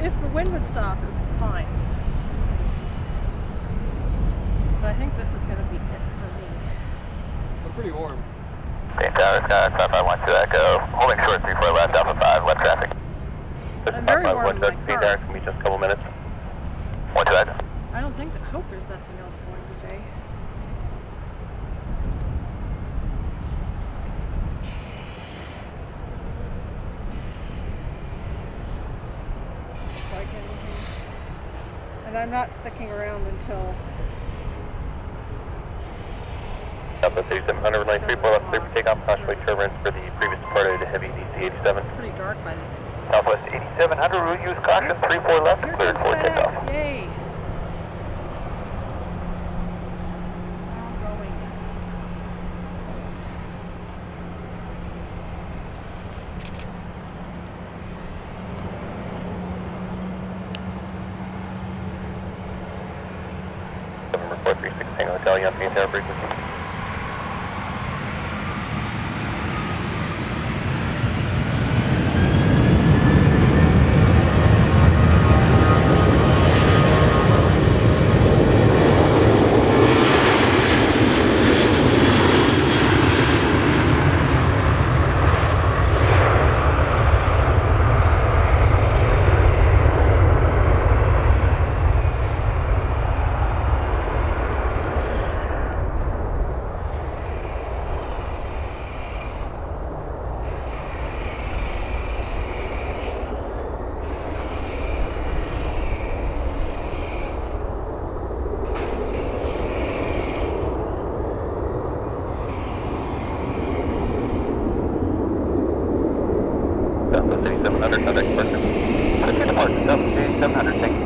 If the wind would stop, it would be fine. But I think this is going to be it for me. I'm pretty warm. Green Tower, Sky, 5512 Echo. Holding short 34 left, Alpha 5, left traffic. I'm very warm in my Green car. Tower, can be just a couple minutes. 12 Echo. I don't think, I hope there's nothing else going today. Doesn't look like anything. And I'm not sticking around until Alpha 3700, runway 34 left, clear for takeoff, possibly turbulence for the previous departed heavy DC 87. pretty dark by then. Southwest 8700, we'll use caution, 34 left, Here cleared comes for FedEx, takeoff. yay! Now going. November 436 Tango Hotel, Yankee Green Tower frequency. Southwest 8700, contact departure. Contact departure, Southwest 8700, thank you.